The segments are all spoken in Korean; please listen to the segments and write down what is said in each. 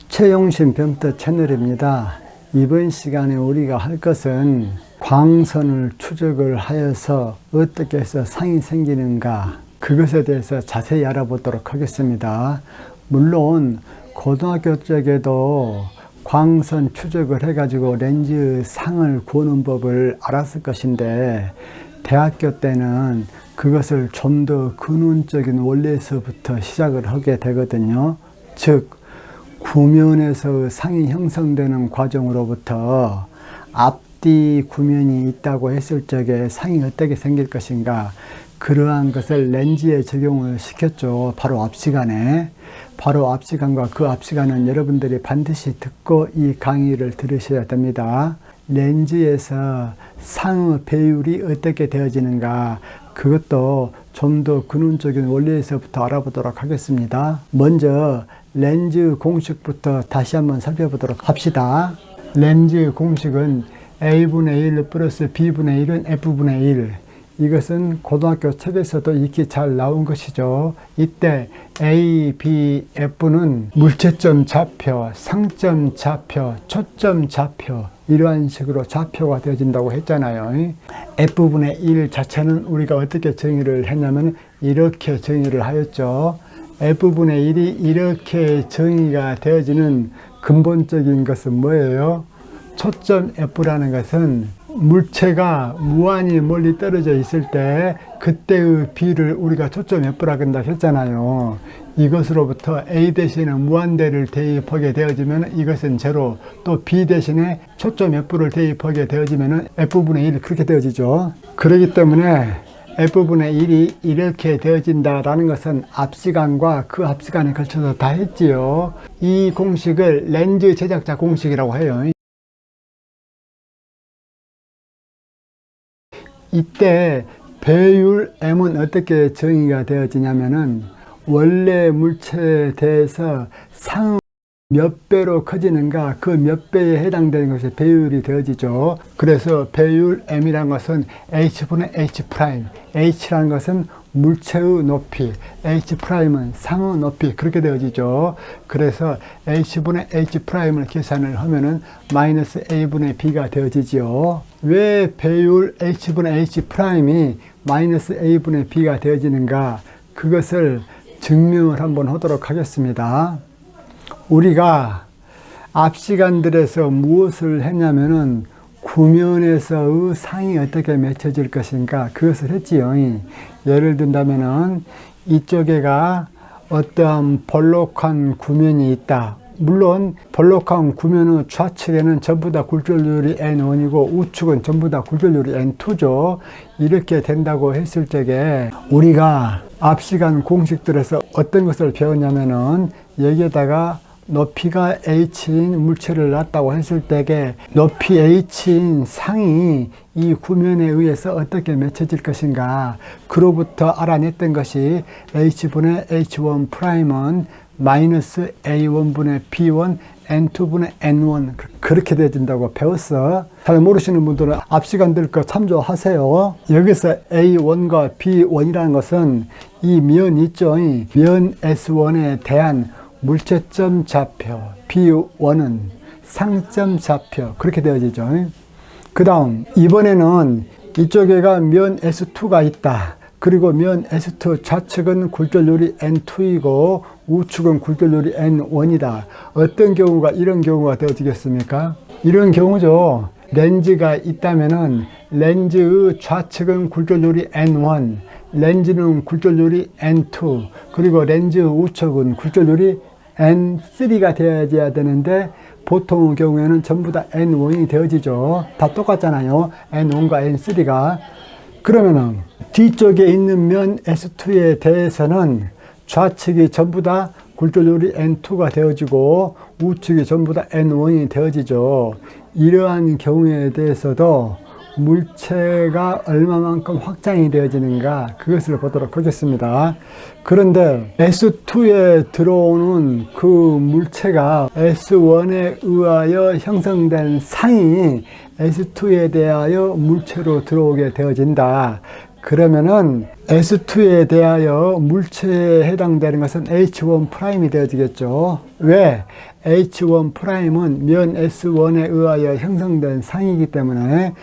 최용신 뱀터 채널입니다. 이번 시간에 우리가 할 것은 광선을 추적을 하여서 어떻게 해서 상이 생기는가, 그것에 대해서 자세히 알아보도록 하겠습니다. 물론 고등학교 쪽에도 광선 추적을 해가지고 렌즈 상을 구하는 법을 알았을 것인데, 대학교 때는 그것을 좀 더 근원적인 원리에서부터 시작을 하게 되거든요. 즉, 구면에서 상이 형성되는 과정으로부터 앞뒤 구면이 있다고 했을 적에 상이 어떻게 생길 것인가, 그러한 것을 렌즈에 적용을 시켰죠. 바로 앞 시간에. 바로 앞 시간과 그 앞 시간은 여러분들이 반드시 듣고 이 강의를 들으셔야 됩니다. 렌즈에서 상의 배율이 어떻게 되어지는가, 그것도 좀 더 근원적인 원리에서부터 알아보도록 하겠습니다. 먼저 렌즈 공식부터 다시 한번 살펴보도록 합시다. 렌즈 공식은 A분의 1 플러스 B분의 1은 F분의 1. 이것은 고등학교 책에서도 익히 잘 나온 것이죠. 이때 A, B, F는 물체점 좌표, 상점 좌표, 초점 좌표, 이러한 식으로 좌표가 되어진다고 했잖아요. F분의 1 자체는 우리가 어떻게 정의를 했냐면 이렇게 정의를 하였죠. F분의 1이 이렇게 정의가 되어지는 근본적인 것은 뭐예요? 초점 F라는 것은 물체가 무한히 멀리 떨어져 있을 때 그때의 B를 우리가 초점 F라고 한다 했잖아요. 이것으로부터 A 대신에 무한대를 대입하게 되어지면 이것은 제로, 또 B 대신에 초점 F를 대입하게 되어지면 F분의 1 그렇게 되어지죠. 그렇기 때문에 F분의 1이 이렇게 되어진다라는 것은 앞시간과 그 앞시간에 걸쳐서 다 했지요. 이 공식을 렌즈 제작자 공식이라고 해요. 이때 배율 M은 어떻게 정의가 되어지냐면은 원래 물체에 대해서 상 몇 배로 커지는가, 그 몇 배에 해당되는 것이 배율이 되어지죠. 그래서 배율 M이라는 것은 H분의 H', H라는 것은 물체의 높이, H'은 상의 높이, 그렇게 되어지죠. 그래서 H분의 H'을 계산을 하면은 마이너스 A분의 B가 되어지죠. 왜 배율 H분의 H'이 마이너스 A분의 B가 되어지는가, 그것을 증명을 한번 하도록 하겠습니다. 우리가 앞 시간들에서 무엇을 했냐면은 구면에서의 상이 어떻게 맺혀질 것인가, 그것을 했지요. 예를 든다면은 이쪽에가 어떠한 볼록한 구면이 있다. 물론 볼록한 구면의 좌측에는 전부 다 굴절률이 N1이고 우측은 전부 다 굴절률이 N2죠. 이렇게 된다고 했을 적에 우리가 앞 시간 공식들에서 어떤 것을 배웠냐면은 여기에다가 높이가 H인 물체를 놨다고 했을 때에 높이 H인 상이 이 구면에 의해서 어떻게 맺혀질 것인가, 그로부터 알아냈던 것이 H분의 H1'은 마이너스 A1분의 B1 N2분의 N1 그렇게 되어진다고 배웠어. 잘 모르시는 분들은 앞 시간들 거 참조하세요. 여기서 A1과 B1이라는 것은 이 면 있죠. 면 S1에 대한 물체점 좌표, B1은 상점 좌표, 그렇게 되어지죠. 그 다음 이번에는 이쪽에가 면 S2가 있다. 그리고 면 S2 좌측은 굴절률이 N2이고 우측은 굴절률이 N1이다. 어떤 경우가 이런 경우가 되어지겠습니까? 이런 경우죠. 렌즈가 있다면은 렌즈의 좌측은 굴절률이 N1, 렌즈는 굴절률이 N2, 그리고 렌즈 우측은 굴절률이 N3가 되어져야 되는데 보통의 경우에는 전부 다 N1이 되어지죠. 다 똑같잖아요. N1과 N3가. 그러면은 뒤쪽에 있는 면 S2에 대해서는 좌측이 전부 다 굴절률이 N2가 되어지고 우측이 전부 다 N1이 되어지죠. 이러한 경우에 대해서도 물체가 얼마만큼 확장이 되어지는가, 그것을 보도록 하겠습니다. 그런데 S2에 들어오는 그 물체가 S1에 의하여 형성된 상이 S2에 대하여 물체로 들어오게 되어진다. 그러면은 S2에 대하여 물체에 해당되는 것은 H1'이 되어지겠죠. 왜? H1'은 면 S1에 의하여 형성된 상이기 때문에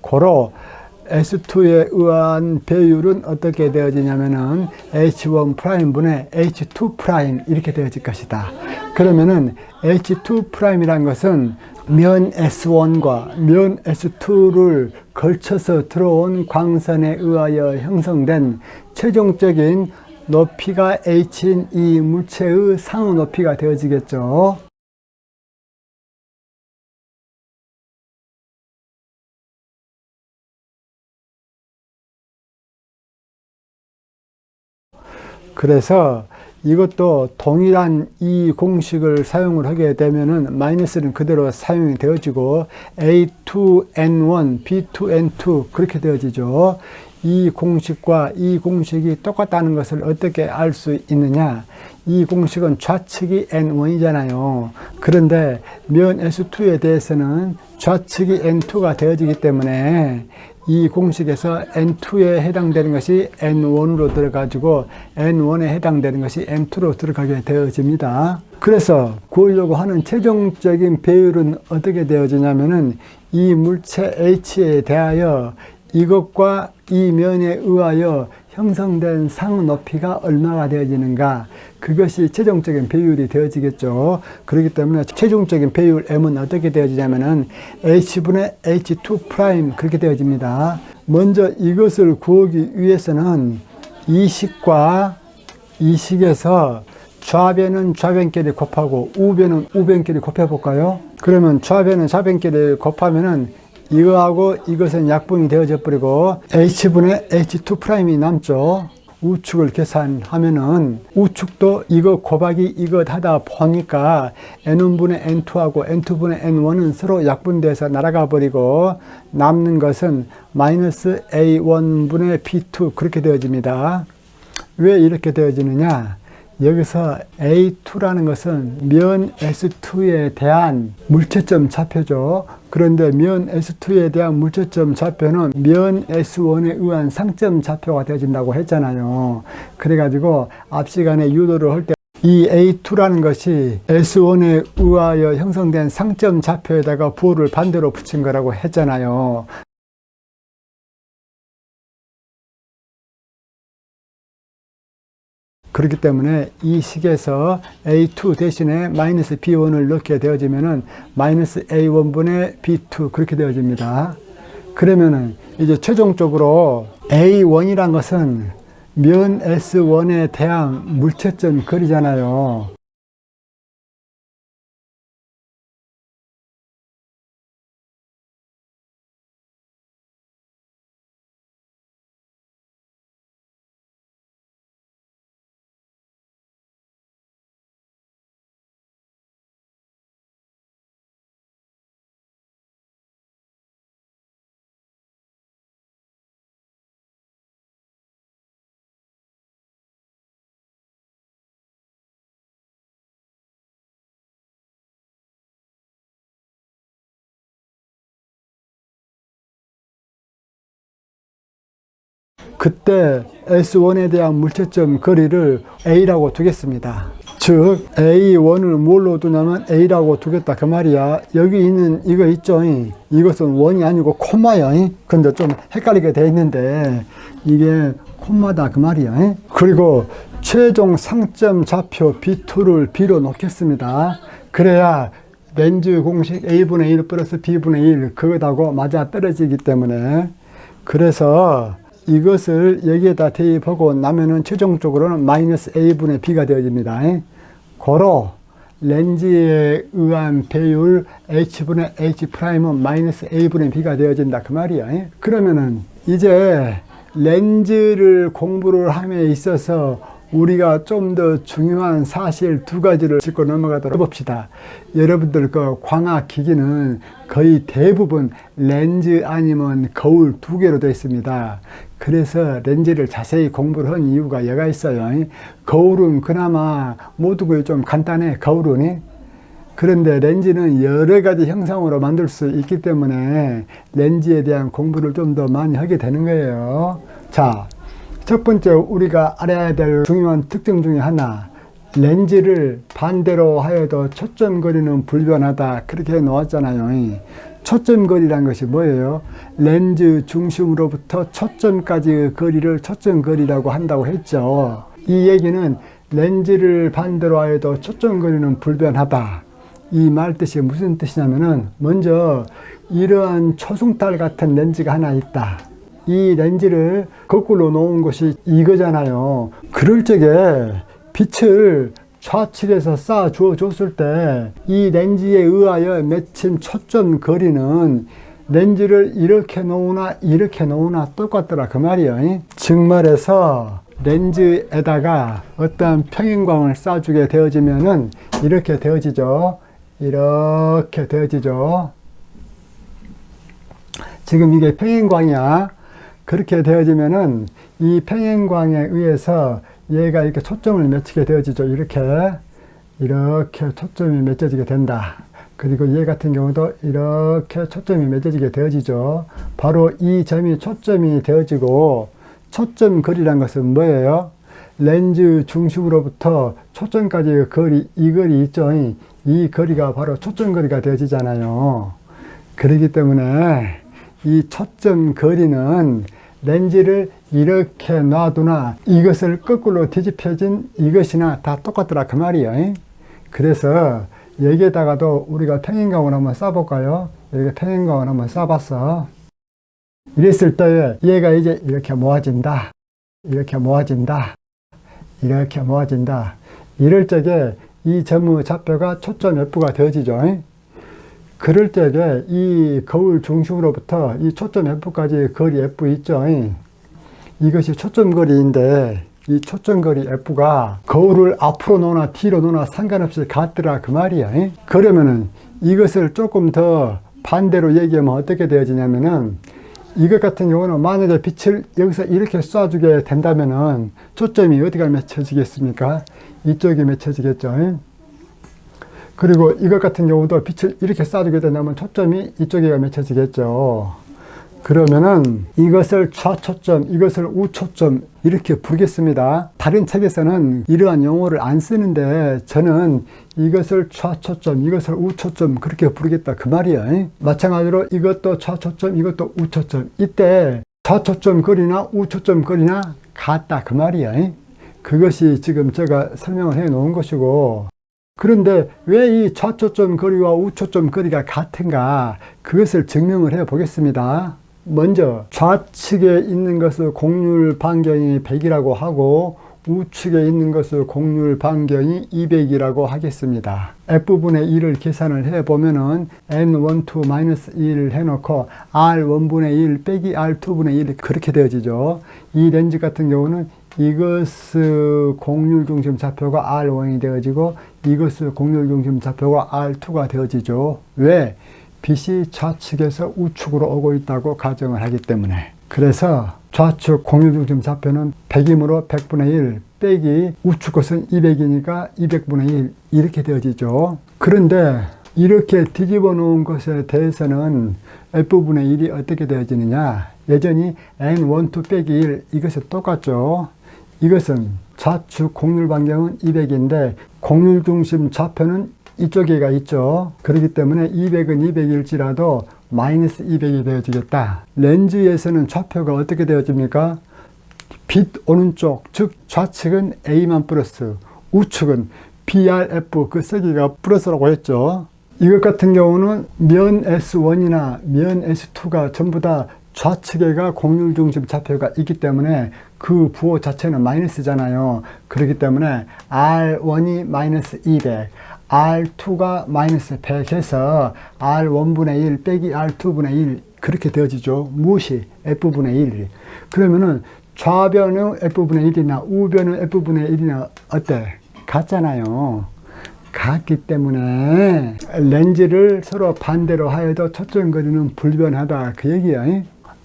고로 S2에 의한 배율은 어떻게 되어지냐면은 H1'분의 H2' 이렇게 되어질 것이다. 그러면은 H2'이란 것은 면 S1과 면 S2를 걸쳐서 들어온 광선에 의하여 형성된 최종적인 높이가 H인 이 물체의 상호 높이가 되어지겠죠. 그래서 이것도 동일한 이 공식을 사용을 하게 되면은 마이너스는 그대로 사용이 되어지고 A2N1, B2N2 그렇게 되어지죠. 이 공식과 이 공식이 똑같다는 것을 어떻게 알 수 있느냐? 이 공식은 좌측이 N1이잖아요. 그런데 면 S2에 대해서는 좌측이 N2가 되어지기 때문에 이 공식에서 N2에 해당되는 것이 N1으로 들어가지고 N1에 해당되는 것이 N2로 들어가게 되어집니다. 그래서 구하려고 하는 최종적인 배율은 어떻게 되어지냐면은 이 물체 H에 대하여 이것과 이 면에 의하여 형성된 상 높이가 얼마가 되어지는가, 그것이 최종적인 배율이 되어지겠죠. 그렇기 때문에 최종적인 배율 M은 어떻게 되어지냐면은 H분의 H2' 그렇게 되어집니다. 먼저 이것을 구하기 위해서는 이 식과 이 식에서 좌변은 좌변끼리 곱하고 우변은 우변끼리 곱해볼까요? 그러면 좌변은 좌변끼리 곱하면은 이거하고 이것은 약분이 되어져 버리고 H분의 H2'이 남죠. 우측을 계산하면은 우측도 이거 곱하기 이거 하다 보니까 N1분의 N2하고 N2분의 N1은 서로 약분돼서 날아가 버리고 남는 것은 마이너스 A1분의 B2 그렇게 되어집니다. 왜 이렇게 되어지느냐? 여기서 A2라는 것은 면 S2에 대한 물체점 좌표죠. 그런데 면 S2에 대한 물체점 좌표는 면 S1에 의한 상점 좌표가 되어진다고 했잖아요. 그래가지고 앞 시간에 유도를 할 때 이 A2라는 것이 S1에 의하여 형성된 상점 좌표에다가 부호를 반대로 붙인 거라고 했잖아요. 그렇기 때문에 이 식에서 A2 대신에 마이너스 B1을 넣게 되어지면은 마이너스 A1분의 B2 그렇게 되어집니다. 그러면은 이제 최종적으로 A1이란 것은 면 S1에 대한 물체점 거리잖아요. 그때 S1에 대한 물체점 거리를 A라고 두겠습니다. 즉 A1을 뭘로 두냐면 A라고 두겠다 그 말이야. 여기 있는 이거 있죠, 이것은 원이 아니고 콤마야. 근데 좀 헷갈리게 돼 있는데 이게 콤마다 그 말이야. 그리고 최종 상점 좌표 B2를 B로 놓겠습니다. 그래야 렌즈 공식 A분의 1 플러스 B분의 1 그것하고 맞아 떨어지기 때문에, 그래서 이것을 여기에다 대입하고 나면은 최종적으로는 마이너스 A분의 B가 되어집니다. 고로 렌즈에 의한 배율 H분의 H'은 마이너스 A분의 B가 되어진다 그 말이야. 그러면은 이제 렌즈를 공부를 함에 있어서 우리가 좀 더 중요한 사실 두 가지를 짚고 넘어가도록 해봅시다. 여러분들 그 광학 기기는 거의 대부분 렌즈 아니면 거울 두 개로 되어 있습니다. 그래서 렌즈를 자세히 공부를 한 이유가 여가 있어요. 거울은 그나마 모두가 좀 간단해. 거울은 그런데 렌즈는 여러 가지 형상으로 만들 수 있기 때문에 렌즈에 대한 공부를 좀 더 많이 하게 되는 거예요. 자, 첫 번째 우리가 알아야 될 중요한 특징 중에 하나, 렌즈를 반대로 하여도 초점거리는 불변하다, 그렇게 해 놓았잖아요. 초점거리란 것이 뭐예요? 렌즈 중심으로부터 초점까지의 거리를 초점거리라고 한다고 했죠. 이 얘기는 렌즈를 반대로 하여도 초점거리는 불변하다, 이 말 뜻이 무슨 뜻이냐면은, 먼저 이러한 초승달 같은 렌즈가 하나 있다. 이 렌즈를 거꾸로 놓은 것이 이거잖아요. 그럴 적에 빛을 좌측에서 쏴 주어 줬을 때 이 렌즈에 의하여 맺힌 초점 거리는 렌즈를 이렇게 놓으나 이렇게 놓으나 똑같더라, 그 말이에요. 즉 말해서 렌즈에다가 어떠한 평행광을 쏴주게 되어지면은 이렇게 되어지죠. 이렇게 되어지죠. 지금 이게 평행광이야. 그렇게 되어지면은 이 평행광에 의해서 얘가 이렇게 초점을 맺히게 되어지죠. 이렇게 초점이 맺혀지게 된다. 그리고 얘 같은 경우도 이렇게 초점이 맺혀지게 되어지죠. 바로 이 점이 초점이 되어지고, 초점 거리란 것은 뭐예요? 렌즈 중심으로부터 초점까지의 거리, 이 거리 있죠. 이 거리가 바로 초점 거리가 되어지잖아요. 그렇기 때문에 이 초점 거리는 렌즈를 이렇게 놔두나 이것을 거꾸로 뒤집혀진 이것이나 다 똑같더라, 그 말이에요. 그래서 여기에다가도 우리가 평행광을 한번 쏴볼까요? 여기 평행광을 한번 쏴봤어. 이랬을 때 얘가 이제 이렇게 모아진다, 이렇게 모아진다, 이렇게 모아진다. 이럴 적에 이 점의 좌표가 초점 F가 되어지죠. 그럴 적에 이 거울 중심으로부터 이 초점 F까지의 거리 F 있죠. 이것이 초점 거리인데 이 초점 거리 F가 거울을 앞으로 놓나 뒤로 놓나 상관없이 같더라, 그 말이야. 그러면은 이것을 조금 더 반대로 얘기하면 어떻게 되어지냐면은, 이것 같은 경우는 만약에 빛을 여기서 이렇게 쏴주게 된다면은 초점이 어디가 맺혀지겠습니까? 이쪽에 맺혀지겠죠. 그리고 이것 같은 경우도 빛을 이렇게 쏴주게 된다면 초점이 이쪽에 맺혀지겠죠. 그러면은 이것을 좌초점, 이것을 우초점 이렇게 부르겠습니다. 다른 책에서는 이러한 용어를 안 쓰는데 저는 이것을 좌초점, 이것을 우초점 그렇게 부르겠다, 그 말이에요. 마찬가지로 이것도 좌초점, 이것도 우초점. 이때 좌초점 거리나 우초점 거리나 같다, 그 말이에요. 그것이 지금 제가 설명을 해 놓은 것이고, 그런데 왜 이 좌초점 거리와 우초점 거리가 같은가, 그것을 증명을 해 보겠습니다. 먼저 좌측에 있는 것을 곡률 반경이 100이라고 하고 우측에 있는 것을 곡률 반경이 200이라고 하겠습니다. F분의 1을 계산을 해보면은 N12-1을 해놓고 R1분의 1 빼기 R2분의 1 그렇게 되어지죠. 이 렌즈 같은 경우는 이것의 곡률 중심 좌표가 R1이 되어지고 이것의 곡률 중심 좌표가 R2가 되어지죠. 왜? 빛이 좌측에서 우측으로 오고 있다고 가정을 하기 때문에. 그래서 좌측 곡률 중심 좌표는 100이므로 100분의 1 빼기 우측 것은 200이니까 200분의 1 이렇게 되어지죠. 그런데 이렇게 뒤집어 놓은 것에 대해서는 F분의 1이 어떻게 되어지느냐, 여전히 N12 빼기 1 이것이 똑같죠. 이것은 좌측 곡률 반경은 200인데 곡률 중심 좌표는 이쪽에가 있죠. 그렇기 때문에 200은 200일지라도 마이너스 200이 되어지겠다. 렌즈에서는 좌표가 어떻게 되어집니까? 빛 오는 쪽, 즉 좌측은 A만 플러스, 우측은 BRF 그 세기가 플러스라고 했죠. 이것 같은 경우는 면 S1이나 면 S2가 전부 다 좌측에가 곡률 중심 좌표가 있기 때문에 그 부호 자체는 마이너스잖아요. 그렇기 때문에 R1이 마이너스 200, R2가 마이너스 100 해서 R1분의 1 빼기 R2분의 1 그렇게 되어지죠. 무엇이? F분의 1이. 그러면은 좌변은 F분의 1이나 우변은 F분의 1이나 어때? 같잖아요. 같기 때문에 렌즈를 서로 반대로 하여도 초점 거리는 불변하다, 그 얘기야.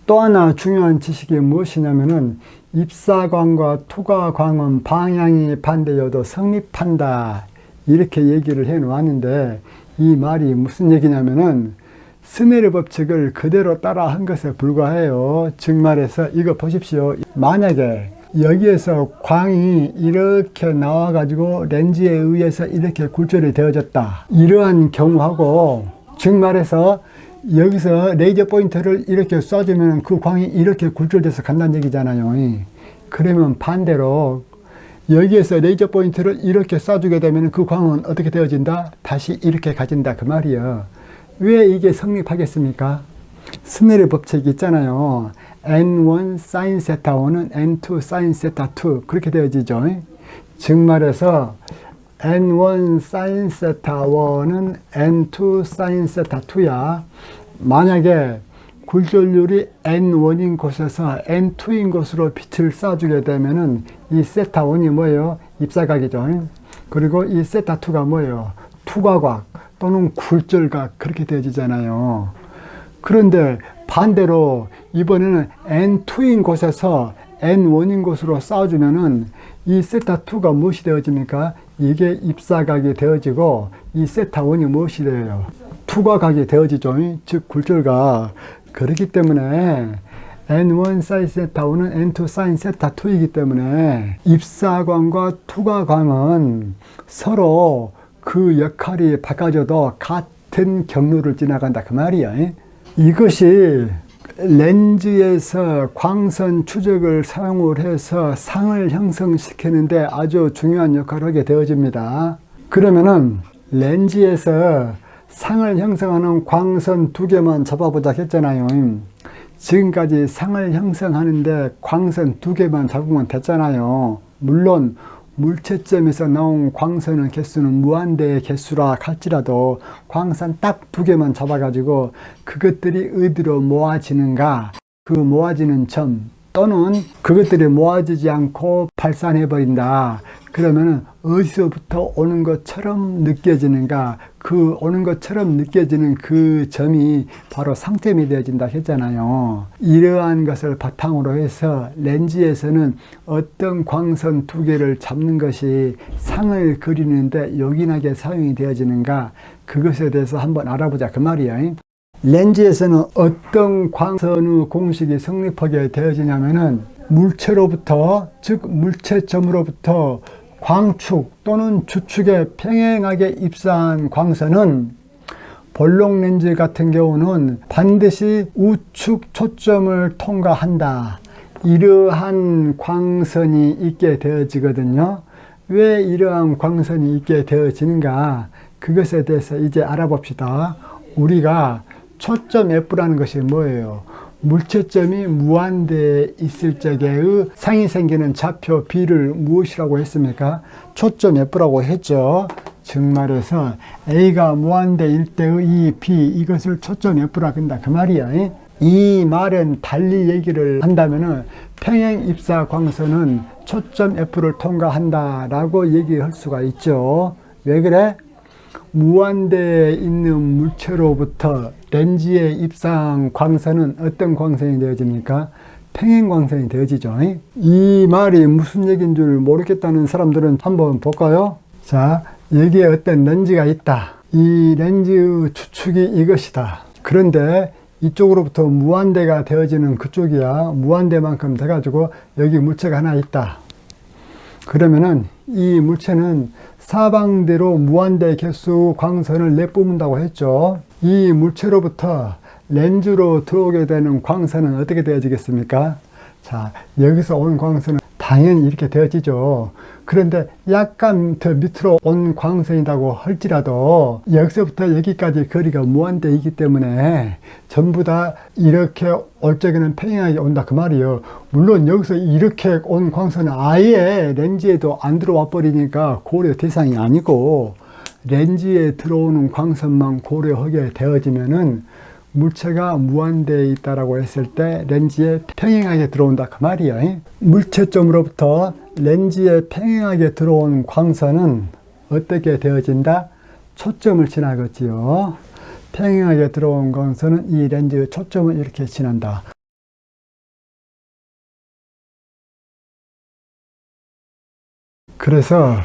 또 하나 중요한 지식이 무엇이냐면은 입사광과 투과광은 방향이 반대여도 성립한다, 이렇게 얘기를 해 놓았는데, 이 말이 무슨 얘기냐면은 스네르 법칙을 그대로 따라 한 것에 불과해요. 즉 말해서 이거 보십시오. 만약에 여기에서 광이 이렇게 나와가지고 렌즈에 의해서 이렇게 굴절이 되어졌다. 이러한 경우하고, 즉 말해서 여기서 레이저 포인터를 이렇게 쏴주면 그 광이 이렇게 굴절돼서 간다는 얘기잖아요. 그러면 반대로 여기에서 레이저 포인트를 이렇게 쏴주게 되면 그 광은 어떻게 되어진다? 다시 이렇게 가진다 그 말이에요. 왜 이게 성립하겠습니까? 스넬의 법칙이 있잖아요. N1 sin 세타 1은 N2 sin 세타 2 그렇게 되어지죠. 즉 말해서 N1 sin 세타 1은 N2 sin 세타 2야. 만약에 굴절률이 N1인 곳에서 N2인 곳으로 빛을 쏴주게 되면은 이 세타 1이 뭐예요? 입사각이죠. 그리고 이 세타 2가 뭐예요? 투과각 또는 굴절각 그렇게 되어지잖아요. 그런데 반대로 이번에는 N2인 곳에서 N1인 곳으로 쏴주면은 이 세타 2가 무엇이 되어집니까? 이게 입사각이 되어지고 이 세타 1이 무엇이 되어요? 투과각이 되어지죠. 즉 굴절각. 그렇기 때문에 N1 sin 세타 1은 N2 sin 세타 2이기 때문에 입사광과 투과광은 서로 그 역할이 바꿔져도 같은 경로를 지나간다 그 말이야. 이것이 렌즈에서 광선 추적을 사용을 해서 상을 형성시키는데 아주 중요한 역할을 하게 되어집니다. 그러면은 렌즈에서 상을 형성하는 광선 두 개만 잡아보자 했잖아요. 지금까지 상을 형성하는데 광선 두 개만 잡으면 됐잖아요. 물론 물체점에서 나온 광선의 개수는 무한대의 개수라 할지라도 광선 딱 두 개만 잡아가지고 그것들이 어디로 모아지는가, 그 모아지는 점 또는 그것들이 모아지지 않고 발산해버린다. 그러면 어디서부터 오는 것처럼 느껴지는가, 그 오는 것처럼 느껴지는 그 점이 바로 상점이 되어진다 했잖아요. 이러한 것을 바탕으로 해서 렌즈에서는 어떤 광선 두 개를 잡는 것이 상을 그리는데 요긴하게 사용이 되어지는가, 그것에 대해서 한번 알아보자 그 말이에요. 렌즈에서는 어떤 광선의 공식이 성립하게 되어지냐면은 물체로부터, 즉 물체점으로부터 광축 또는 주축에 평행하게 입사한 광선은 볼록 렌즈 같은 경우는 반드시 우측 초점을 통과한다. 이러한 광선이 있게 되어지거든요. 왜 이러한 광선이 있게 되어지는가? 그것에 대해서 이제 알아봅시다. 우리가 초점 F라는 것이 뭐예요? 물체점이 무한대에 있을 적에의 상이 생기는 좌표 B를 무엇이라고 했습니까? 초점 F라고 했죠. 즉 말해서 A가 무한대일 때의 이 B, 이것을 초점 F라고 한다 그 말이야. 이 말은 달리 얘기를 한다면은 평행 입사 광선은 초점 F를 통과한다 라고 얘기할 수가 있죠. 왜 그래? 무한대에 있는 물체로부터 렌즈에 입사한 광선은 어떤 광선이 되어집니까? 평행 광선이 되어지죠. 이 말이 무슨 얘기인 줄 모르겠다는 사람들은 한번 볼까요? 자, 여기에 어떤 렌즈가 있다. 이 렌즈 추축이 이것이다. 그런데 이쪽으로부터 무한대가 되어지는 그쪽이야. 무한대만큼 돼가지고 여기 물체가 하나 있다. 그러면은 이 물체는 사방대로 무한대 개수 광선을 내뿜는다고 했죠. 이 물체로부터 렌즈로 들어오게 되는 광선은 어떻게 되어지겠습니까? 자, 여기서 온 광선은 당연히 이렇게 되어지죠. 그런데 약간 더 밑으로 온 광선이라고 할지라도 여기서부터 여기까지 거리가 무한대이기 때문에 전부 다 이렇게 올 적에는 평행하게 온다 그 말이에요. 물론 여기서 이렇게 온 광선은 아예 렌즈에도 안 들어와 버리니까 고려 대상이 아니고 렌즈에 들어오는 광선만 고려하게 되어지면은 물체가 무한대에 있다라고 했을 때 렌즈에 평행하게 들어온다 그 말이에요. 물체점으로부터 렌즈에 평행하게 들어온 광선은 어떻게 되어진다? 초점을 지나겠지요. 평행하게 들어온 광선은 이 렌즈의 초점을 이렇게 지난다. 그래서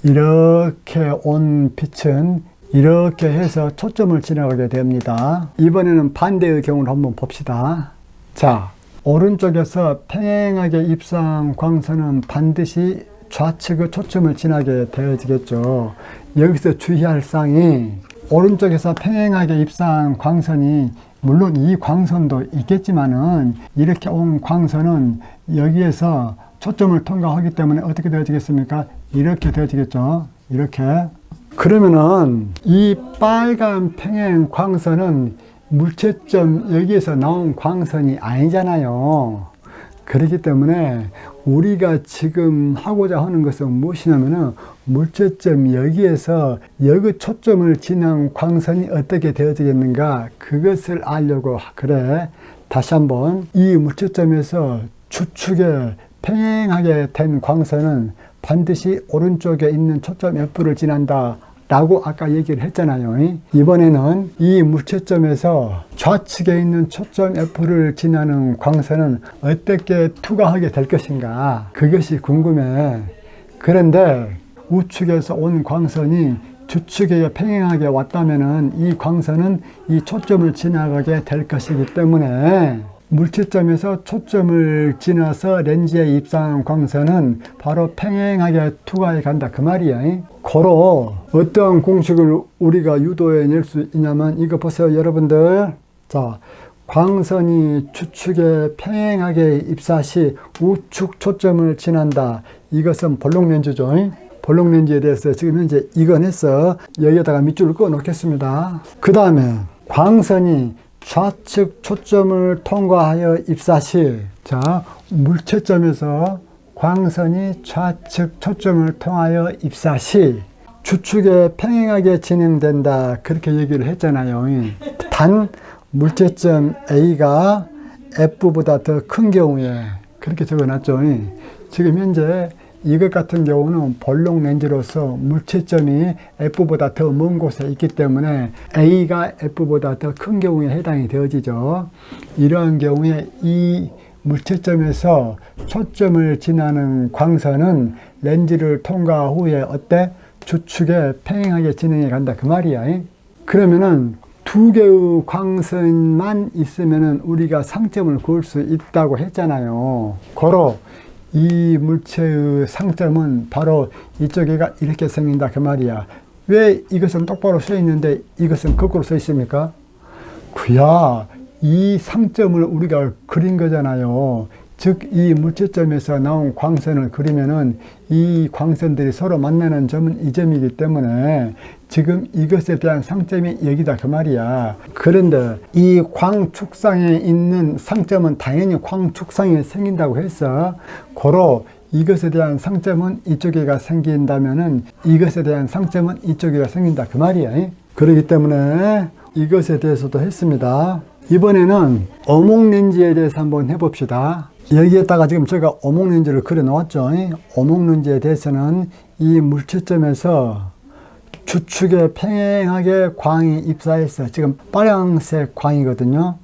이렇게 온 빛은 이렇게 해서 초점을 지나가게 됩니다. 이번에는 반대의 경우를 한번 봅시다. 자, 오른쪽에서 평행하게 입사한 광선은 반드시 좌측의 초점을 지나게 되어지겠죠. 여기서 주의할 사항이 오른쪽에서 평행하게 입사한 광선이 물론 이 광선도 있겠지만은 이렇게 온 광선은 여기에서 초점을 통과하기 때문에 어떻게 되어지겠습니까? 이렇게 되어지겠죠. 이렇게. 그러면은 이 빨간 평행 광선은 물체점 여기에서 나온 광선이 아니잖아요. 그렇기 때문에 우리가 지금 하고자 하는 것은 무엇이냐면은 물체점 여기에서 여기 초점을 지난 광선이 어떻게 되어지겠는가 그것을 알려고 그래. 다시 한번 이 물체점에서 주축에 평행하게 된 광선은 반드시 오른쪽에 있는 초점 F를 지난다 라고 아까 얘기를 했잖아요. 이번에는 이 물체점에서 좌측에 있는 초점 F를 지나는 광선은 어떻게 투과하게 될 것인가 그것이 궁금해. 그런데 우측에서 온 광선이 주축에 평행하게 왔다면은 이 광선은 이 초점을 지나가게 될 것이기 때문에 물체점에서 초점을 지나서 렌즈에 입사한 광선은 바로 평행하게 투과해 간다 그 말이에요. 고로 어떠한 공식을 우리가 유도해 낼 수 있냐면 이거 보세요 여러분들. 자, 광선이 주축에 평행하게 입사 시 우측 초점을 지난다. 이것은 볼록 렌즈죠. 볼록 렌즈에 대해서 지금 현재 이건해서 여기에다가 밑줄을 그어 놓겠습니다. 그 다음에 광선이 좌측 초점을 통과하여 입사 시, 자, 물체점에서 광선이 좌측 초점을 통하여 입사 시 주축에 평행하게 진행된다 그렇게 얘기를 했잖아요. 단 물체점 A가 F보다 더 큰 경우에 그렇게 적어놨죠. 지금 현재 이것 같은 경우는 볼록 렌즈로서 물체점이 F보다 더 먼 곳에 있기 때문에 A가 F보다 더 큰 경우에 해당이 되어지죠. 이러한 경우에 이 물체점에서 초점을 지나는 광선은 렌즈를 통과 후에 어때? 주축에 평행하게 진행해 간다 그 말이야. 그러면은 두 개의 광선만 있으면은 우리가 상점을 그을 수 있다고 했잖아요. 고로 이 물체의 상점은 바로 이쪽에가 이렇게 생긴다 그 말이야. 왜 이것은 똑바로 서 있는데 이것은 거꾸로 서 있습니까? 그야 이 상점을 우리가 그린 거잖아요. 즉 이 물체점에서 나온 광선을 그리면은 이 광선들이 서로 만나는 점은 이 점이기 때문에 지금 이것에 대한 상점이 여기다 그 말이야. 그런데 이 광축상에 있는 상점은 당연히 광축상에 생긴다고 해서 고로 이것에 대한 상점은 이쪽에가 생긴다면은 이것에 대한 상점은 이쪽에가 생긴다 그 말이야. 그렇기 때문에 이것에 대해서도 했습니다. 이번에는 어몽렌즈에 대해서 한번 해봅시다. 여기에다가 지금 제가 어몽렌즈를 그려 놓았죠. 어몽렌즈에 대해서는 이 물체점에서 주축에 평행하게 광이 입사해서 지금 빨간색 광이거든요.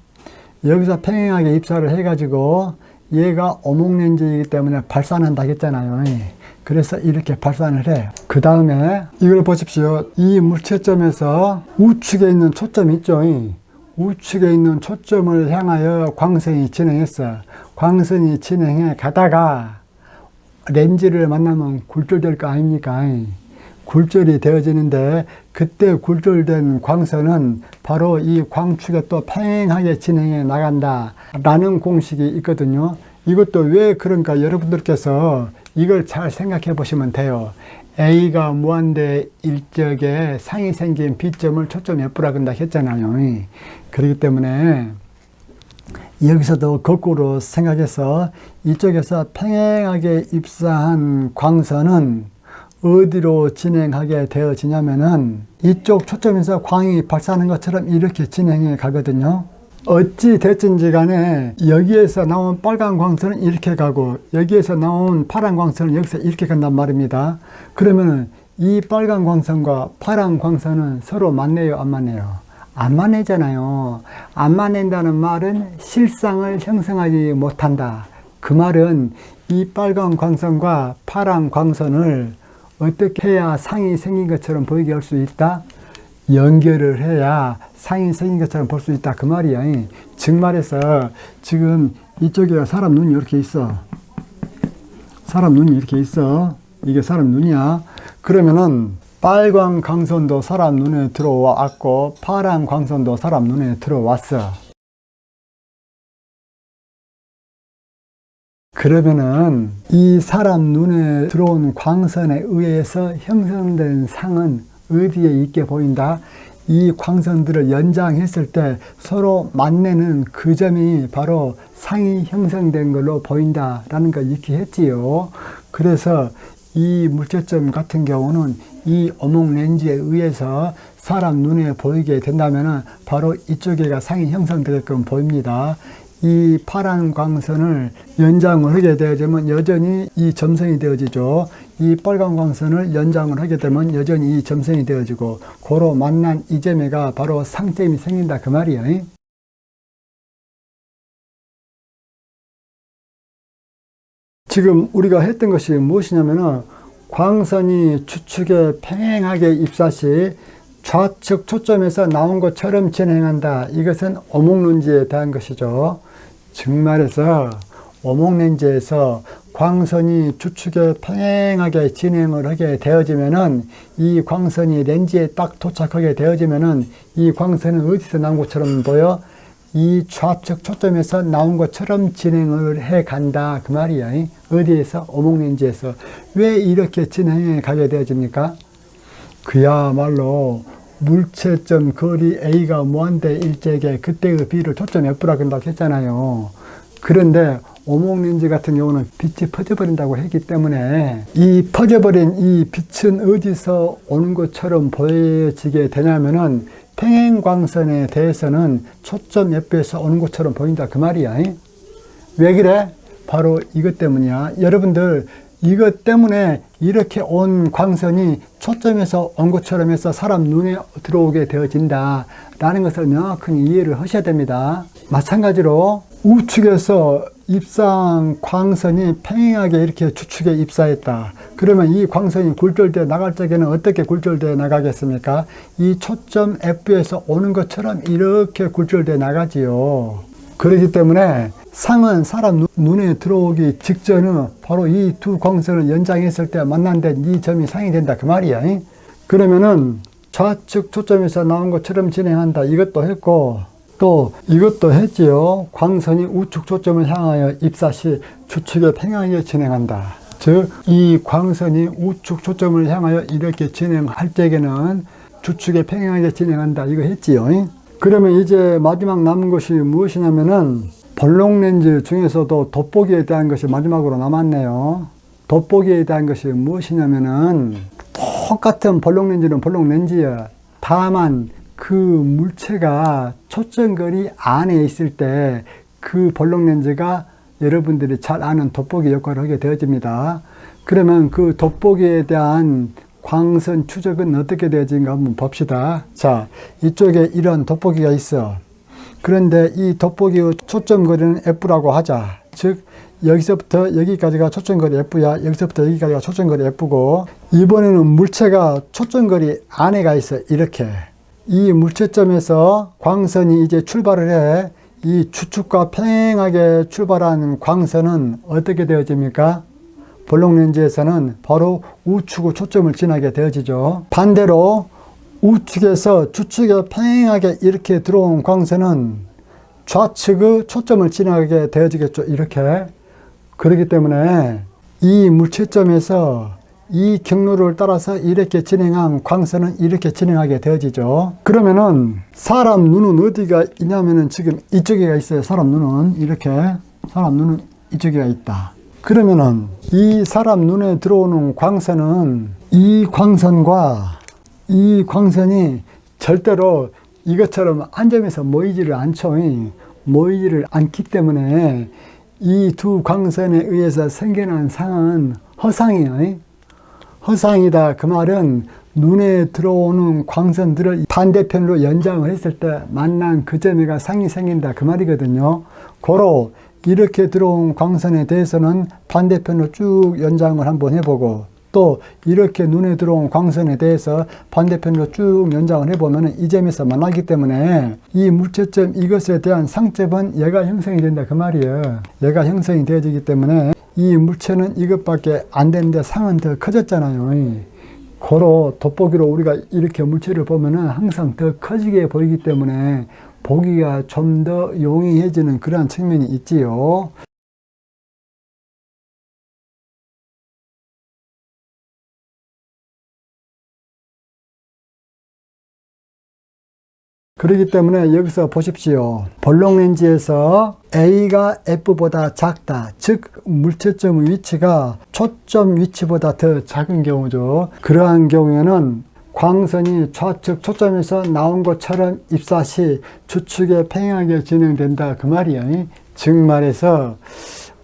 여기서 평행하게 입사를 해가지고 얘가 어몽렌즈이기 때문에 발산한다 했잖아요. 그래서 이렇게 발산을 해. 그 다음에 이걸 보십시오. 이 물체점에서 우측에 있는 초점 있죠. 우측에 있는 초점을 향하여 광선이 진행했어. 광선이 진행해 가다가 렌즈를 만나면 굴절될 거 아닙니까? 굴절이 되어지는데 그때 굴절된 광선은 바로 이 광축에 또 평행하게 진행해 나간다 라는 공식이 있거든요. 이것도 왜 그런가 여러분들께서 이걸 잘 생각해 보시면 돼요. A가 무한대 일적에 상이 생긴 B점을 초점 F라 그런다 했잖아요. 그렇기 때문에 여기서도 거꾸로 생각해서 이쪽에서 평행하게 입사한 광선은 어디로 진행하게 되어지냐면은 이쪽 초점에서 광이 발사하는 것처럼 이렇게 진행해 가거든요. 어찌 됐든지 간에 여기에서 나온 빨간 광선은 이렇게 가고 여기에서 나온 파란 광선은 여기서 이렇게 간단 말입니다. 그러면은 이 빨간 광선과 파란 광선은 서로 만나요, 안 만나요? 안 만나잖아요. 안 만난다는 말은 실상을 형성하지 못한다. 그 말은 이 빨간 광선과 파란 광선을 어떻게 해야 상이 생긴 것처럼 보이게 할 수 있다? 연결을 해야 상이 생긴 것처럼 볼 수 있다 그 말이야. 즉 말해서 지금 이쪽에 사람 눈이 이렇게 있어. 사람 눈이 이렇게 있어. 이게 사람 눈이야. 그러면은 빨간 광선도 사람 눈에 들어왔고 파란 광선도 사람 눈에 들어왔어. 그러면은 이 사람 눈에 들어온 광선에 의해서 형성된 상은 어디에 있게 보인다? 이 광선들을 연장했을 때 서로 만나는 그 점이 바로 상이 형성된 걸로 보인다라는 걸 이렇게 했지요. 그래서 이 물체점 같은 경우는 이 어몽 렌즈에 의해서 사람 눈에 보이게 된다면 바로 이쪽에가 상이 형성되게끔 보입니다. 이 파란 광선을 연장을 하게 되어지면 여전히 이 점선이 되어지죠. 이 빨간 광선을 연장을 하게 되면 여전히 이 점선이 되어지고 고로 만난 이 점에가 바로 상점이 생긴다 그 말이에요. 지금 우리가 했던 것이 무엇이냐면은 광선이 추측에 평행하게 입사 시 좌측 초점에서 나온 것처럼 진행한다. 이것은 어몽렌즈에 대한 것이죠. 즉 말해서 어몽렌즈에서 광선이 추측에 평행하게 진행을 하게 되어지면은 이 광선이 렌즈에 딱 도착하게 되어지면은 이 광선은 어디서 나온 것처럼 보여? 이 좌측 초점에서 나온 것처럼 진행을 해 간다 그 말이야. 어디에서? 어몽렌즈에서. 왜 이렇게 진행해 가게 되어집니까? 그야말로 물체점 거리 A가 무한대 일제게 그때의 B를 초점 F라고 한다고 했잖아요. 그런데 어몽렌즈 같은 경우는 빛이 퍼져버린다고 했기 때문에 이 퍼져버린 이 빛은 어디서 오는 것처럼 보여지게 되냐면은 평행광선에 대해서는 초점 F에서 오는 것처럼 보인다 그 말이야. 왜 그래? 바로 이것 때문이야. 여러분들 이것 때문에 이렇게 온 광선이 초점에서 온 것처럼 해서 사람 눈에 들어오게 되어진다 라는 것을 명확히 이해를 하셔야 됩니다. 마찬가지로 우측에서 입사한 광선이 평행하게 이렇게 주축에 입사했다. 그러면 이 광선이 굴절되어 나갈 적에는 어떻게 굴절되어 나가겠습니까? 이 초점 F에서 오는 것처럼 이렇게 굴절되어 나가지요. 그렇기 때문에 상은 사람 눈에 들어오기 직전은 바로 이 두 광선을 연장했을 때 만난데 이 점이 상이 된다 그 말이야. 그러면은 좌측 초점에서 나온 것처럼 진행한다. 이것도 했고 또 이것도 했지요. 광선이 우측 초점을 향하여 입사 시 주축에 평행하게 진행한다. 즉 이 광선이 우측 초점을 향하여 이렇게 진행할 때에는 주축에 평행하게 진행한다. 이거 했지요. 그러면 이제 마지막 남은 것이 무엇이냐면은 볼록 렌즈 중에서도 돋보기에 대한 것이 마지막으로 남았네요. 돋보기에 대한 것이 무엇이냐면은 똑같은 볼록 렌즈는 볼록 렌즈야. 다만 그 물체가 초점거리 안에 있을 때 그 볼록 렌즈가 여러분들이 잘 아는 돋보기 역할을 하게 되어집니다. 그러면 그 돋보기에 대한 광선 추적은 어떻게 되어지는가 한번 봅시다. 자, 이쪽에 이런 돋보기가 있어. 그런데 이 돋보기의 초점거리는 F라고 하자. 즉 여기서부터 여기까지가 초점거리 F야. 여기서부터 여기까지가 초점거리 F고, 이번에는 물체가 초점거리 안에 가 있어. 이렇게 이 물체점에서 광선이 이제 출발을 해. 이 주축과 평행하게 출발한 광선은 어떻게 되어집니까? 볼록 렌즈에서는 바로 우측으로 초점을 지나게 되어지죠. 반대로 우측에서 주축에 평행하게 이렇게 들어온 광선은 좌측의 초점을 지나게 되어지겠죠. 이렇게. 그렇기 때문에 이 물체점에서 이 경로를 따라서 이렇게 진행한 광선은 이렇게 진행하게 되어지죠. 그러면은 사람 눈은 어디가 있냐면은 지금 이쪽에가 있어요. 사람 눈은 이렇게. 사람 눈은 이쪽에가 있다. 그러면은 이 사람 눈에 들어오는 광선은 이 광선과 이 광선이 절대로 이것처럼 한 점에서 모이지를 않죠. 모이지를 않기 때문에 이 두 광선에 의해서 생겨난 상은 허상이에요. 허상이다. 그 말은 눈에 들어오는 광선들을 반대편으로 연장을 했을 때 만난 그 점에가 상이 생긴다. 그 말이거든요. 고로 이렇게 들어온 광선에 대해서는 반대편으로 쭉 연장을 한번 해보고, 또 이렇게 눈에 들어온 광선에 대해서 반대편으로 쭉 연장을 해보면 이 점에서 만나기 때문에 이 물체점 이것에 대한 상점은 얘가 형성이 된다 그 말이에요. 얘가 형성이 되어지기 때문에 이 물체는 이것밖에 안 되는데 상은 더 커졌잖아요. 고로 돋보기로 우리가 이렇게 물체를 보면은 항상 더 커지게 보이기 때문에 보기가 좀 더 용이해지는 그러한 측면이 있지요. 그렇기 때문에 여기서 보십시오. 볼록 렌즈에서 A가 F보다 작다. 즉 물체점의 위치가 초점 위치보다 더 작은 경우죠. 그러한 경우에는 광선이 좌측 초점에서 나온 것처럼 입사 시 추측에 평행하게 진행된다 그 말이에요. 즉 말해서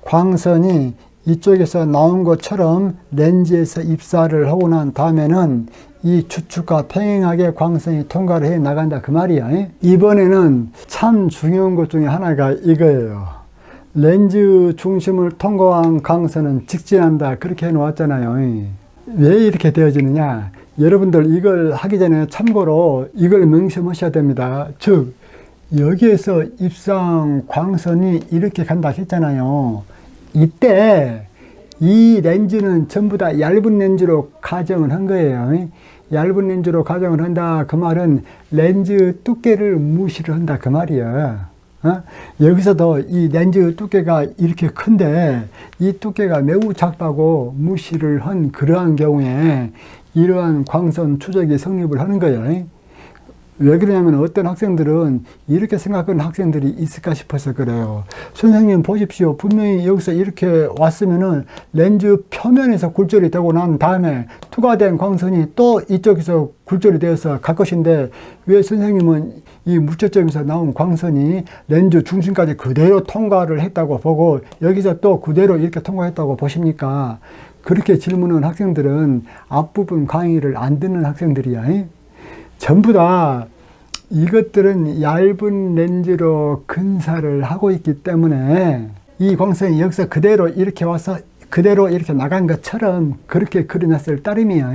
광선이 이쪽에서 나온 것처럼 렌즈에서 입사를 하고 난 다음에는 이 추측과 평행하게 광선이 통과를 해 나간다 그 말이야. 이번에는 참 중요한 것 중에 하나가 이거예요. 렌즈 중심을 통과한 광선은 직진한다 그렇게 해 놓았잖아요. 왜 이렇게 되어지느냐, 여러분들 이걸 하기 전에 참고로 이걸 명심하셔야 됩니다. 즉 여기에서 입사한 광선이 이렇게 간다 했잖아요. 이때 이 렌즈는 전부 다 얇은 렌즈로 가정을 한 거예요. 얇은 렌즈로 가정을 한다 그 말은 렌즈 두께를 무시를 한다 그 말이야. 여기서도 이 렌즈 두께가 이렇게 큰데 이 두께가 매우 작다고 무시를 한 그러한 경우에 이러한 광선 추적이 성립을 하는 거예요. 왜 그러냐면 어떤 학생들은 이렇게 생각하는 학생들이 있을까 싶어서 그래요. 선생님 보십시오. 분명히 여기서 이렇게 왔으면은 렌즈 표면에서 굴절이 되고 난 다음에 투과된 광선이 또 이쪽에서 굴절이 되어서 갈 것인데 왜 선생님은 이 물체점에서 나온 광선이 렌즈 중심까지 그대로 통과를 했다고 보고 여기서 또 그대로 이렇게 통과했다고 보십니까? 그렇게 질문한 학생들은 앞부분 강의를 안 듣는 학생들이야. 전부 다 이것들은 얇은 렌즈로 근사를 하고 있기 때문에 이 광선이 여기서 그대로 이렇게 와서 그대로 이렇게 나간 것처럼 그렇게 그려놨을 따름이야.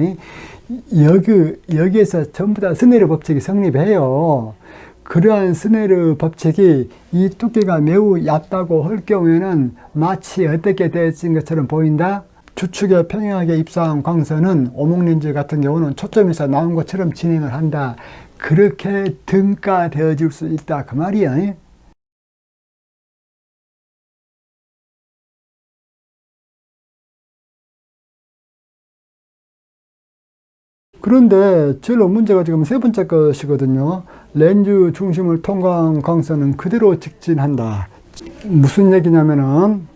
여기에서 전부 다 스네르 법칙이 성립해요. 그러한 스네르 법칙이 이 두께가 매우 얇다고 할 경우에는 마치 어떻게 되어진 것처럼 보인다? 추측에 평행하게 입사한 광선은 오목렌즈 같은 경우는 초점에서 나온 것처럼 진행을 한다. 그렇게 등가되어질 수 있다 그 말이야. 그런데 제일 문제가 지금 세 번째 것이거든요. 렌즈 중심을 통과한 광선은 그대로 직진한다. 무슨 얘기냐면은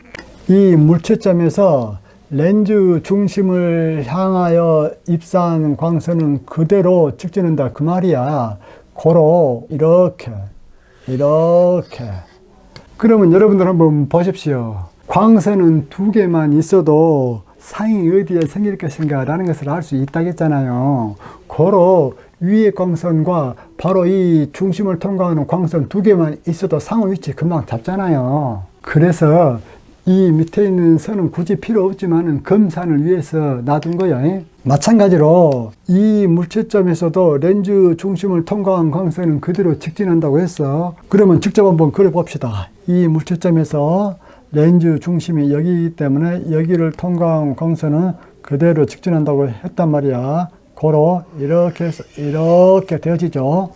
이 물체점에서 렌즈 중심을 향하여 입사한 광선은 그대로 직진한다 그 말이야. 고로 이렇게 그러면 여러분들 한번 보십시오. 광선은 두 개만 있어도 상이 어디에 생길 것인가 라는 것을 알 수 있다겠잖아요. 고로 위의 광선과 바로 이 중심을 통과하는 광선 두 개만 있어도 상의 위치 금방 잡잖아요. 그래서 이 밑에 있는 선은 굳이 필요 없지만 검산을 위해서 놔둔 거야. 마찬가지로 이 물체점에서도 렌즈 중심을 통과한 광선은 그대로 직진한다고 했어. 그러면 직접 한번 그려 봅시다. 이 물체점에서 렌즈 중심이 여기이기 때문에 여기를 통과한 광선은 그대로 직진한다고 했단 말이야. 고로 이렇게 해서 이렇게 되어지죠.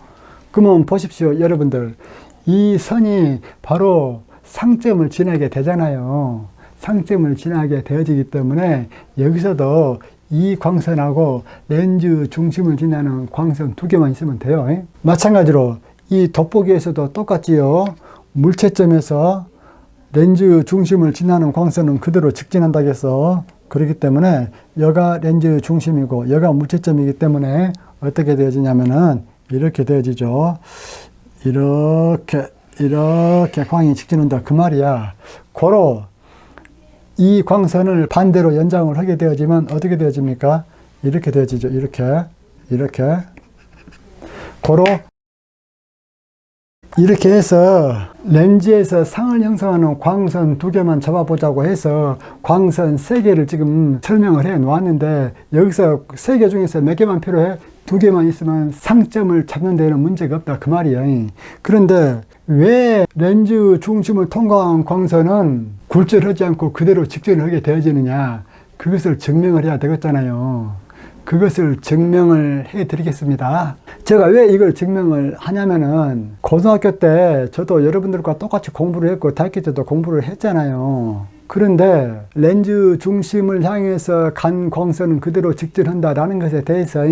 그러면 보십시오, 여러분들. 이 선이 바로 상점을 지나게 되잖아요. 상점을 지나게 되어지기 때문에 여기서도 이 광선하고 렌즈 중심을 지나는 광선 두 개만 있으면 돼요. 마찬가지로 이 돋보기에서도 똑같지요. 물체점에서 렌즈 중심을 지나는 광선은 그대로 직진한다고 해서 그렇기 때문에 여가 렌즈 중심이고 여가 물체점이기 때문에 어떻게 되어지냐면은 이렇게 되어지죠. 이렇게 광이 직진한다 그 말이야. 고로 이 광선을 반대로 연장을 하게 되어지면 어떻게 되어집니까? 이렇게 되어지죠. 이렇게 고로 이렇게 해서 렌즈에서 상을 형성하는 광선 2개만 잡아보자고 해서 광선 3개를 지금 설명을 해 놓았는데, 여기서 3개 중에서 몇 개만 필요해? 2개만 있으면 상점을 잡는 데는 문제가 없다 그 말이야. 그런데 왜 렌즈 중심을 통과한 광선은 굴절하지 않고 그대로 직전을 하게 되어지느냐, 그것을 증명을 해야 되겠잖아요. 그것을 증명을 해 드리겠습니다. 제가 왜 이걸 증명을 하냐면은, 고등학교 때 저도 여러분들과 똑같이 공부를 했고 대학교 때도 공부를 했잖아요. 그런데 렌즈 중심을 향해서 간 광선은 그대로 직진한다라는 것에 대해서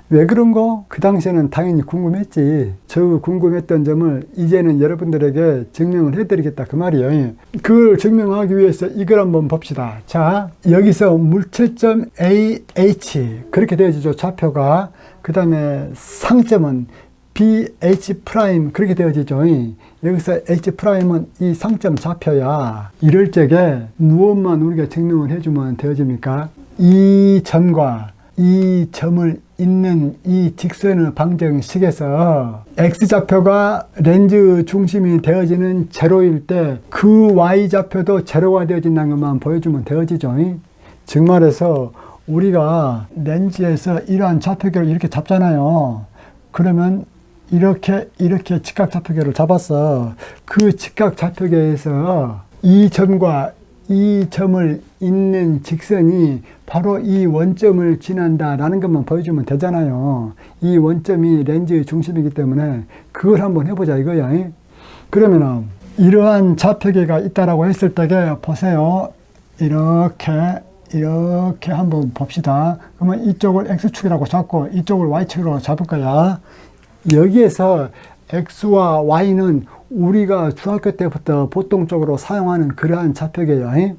왜 그런 거? 그 당시에는 당연히 궁금했지. 저 궁금했던 점을 이제는 여러분들에게 증명을 해드리겠다 그 말이에요. 그걸 증명하기 위해서 이걸 한번 봅시다. 자, 여기서 물체점 AH 그렇게 되어지죠, 좌표가. 그 다음에 상점은 BH' 그렇게 되어지죠. 여기서 H'은 이 상점 좌표야. 이럴 적에 무엇만 우리가 증명을 해주면 되어집니까? 이 점과 이 점을 잇는 이 직선의 방정식에서 X좌표가 렌즈 중심이 되어지는 제로일 때 그 Y좌표도 제로가 되어진다는 것만 보여주면 되어지죠. 즉 말해서 우리가 렌즈에서 이러한 좌표계를 이렇게 잡잖아요. 그러면 이렇게 직각좌표계를 잡았어. 그 직각좌표계에서 이 점과 이 점을 잇는 직선이 바로 이 원점을 지난다라는 것만 보여주면 되잖아요. 이 원점이 렌즈의 중심이기 때문에 그걸 한번 해보자 이거야. 그러면은 이러한 좌표계가 있다라고 했을 때 보세요. 이렇게 한번 봅시다. 그러면 이쪽을 X축이라고 잡고 이쪽을 Y축이라고 잡을 거야. 여기에서 X와 Y는 우리가 중학교 때부터 보통적으로 사용하는 그러한 좌표계예요.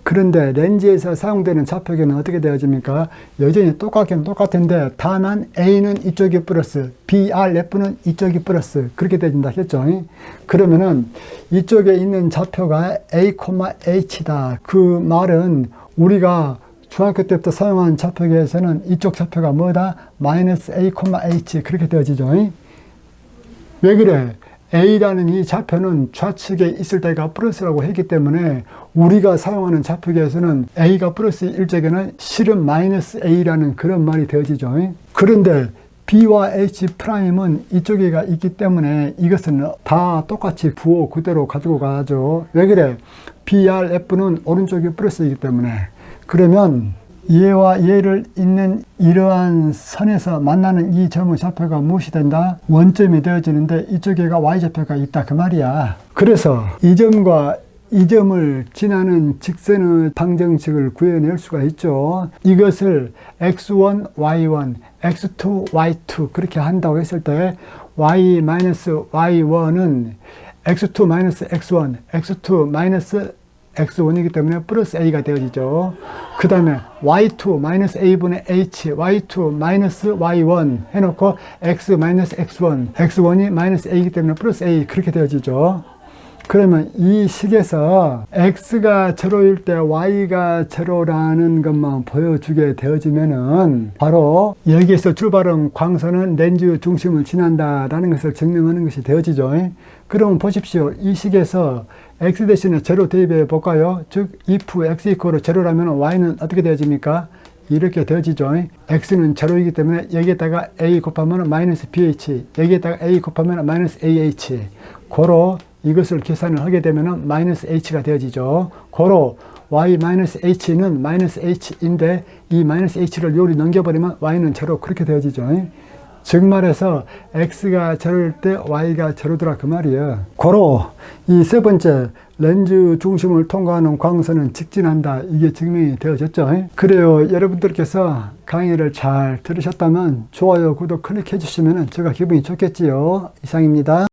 그런데 렌즈에서 사용되는 좌표계는 어떻게 되어집니까? 여전히 똑같긴 똑같은데 다만 A는 이쪽이 플러스, BRF는 이쪽이 플러스 그렇게 되어진다 했죠. 그러면은 이쪽에 있는 좌표가 A, H다. 그 말은 우리가 중학교 때부터 사용한 좌표계에서는 이쪽 좌표가 뭐다? 마이너스 A, H 그렇게 되어지죠. 왜 그래? A라는 이 좌표는 좌측에 있을 때가 플러스라고 했기 때문에 우리가 사용하는 좌표계에서는 A가 플러스일 적에는 실은 마이너스 A라는 그런 말이 되어지죠. 그런데 B와 H'은 이쪽에가 있기 때문에 이것은 다 똑같이 부호 그대로 가지고 가죠. 왜 그래? BRF는 오른쪽이 플러스이기 때문에. 그러면 얘와 얘를 잇는 이러한 선에서 만나는 이 점의 좌표가 무엇이 된다? 원점이 되어지는데 이쪽에가 Y좌표가 있다 그 말이야. 그래서 이 점과 이 점을 지나는 직선의 방정식을 구해낼 수가 있죠. 이것을 X1, Y1, X2, Y2 그렇게 한다고 했을 때 Y-Y1은 X2-X1, X2- X1이기 때문에 플러스 A가 되어지죠. 그 다음에 Y2-A분의 H, Y2-Y1 해놓고 X-X1, X1이 마이너스 A이기 때문에 플러스 A 그렇게 되어지죠. 그러면 이 식에서 X가 제로일 때 Y가 제로라는 것만 보여주게 되어지면은 바로 여기에서 출발한 광선은 렌즈 중심을 지난다라는 것을 증명하는 것이 되어지죠. 그러면 보십시오. 이 식에서 X 대신에 제로 대입해 볼까요? 즉 if X 이퀄 제로라면 Y는 어떻게 되어집니까? 이렇게 되어지죠. X는 제로이기 때문에 여기에다가 A 곱하면 마이너스 BH, 여기에다가 A 곱하면 마이너스 AH. 고로 이것을 계산을 하게 되면 마이너스 H가 되어지죠. 고로 Y-H는 마이너스 H인데 이 마이너스 H를 요리 넘겨버리면 Y는 제로 그렇게 되어지죠. 즉 말해서 X가 제로일 때 Y가 제로더라 그 말이에요. 고로 이 세 번째 렌즈 중심을 통과하는 광선은 직진한다. 이게 증명이 되어졌죠. 그래요. 여러분들께서 강의를 잘 들으셨다면 좋아요, 구독 클릭해 주시면 제가 기분이 좋겠지요. 이상입니다.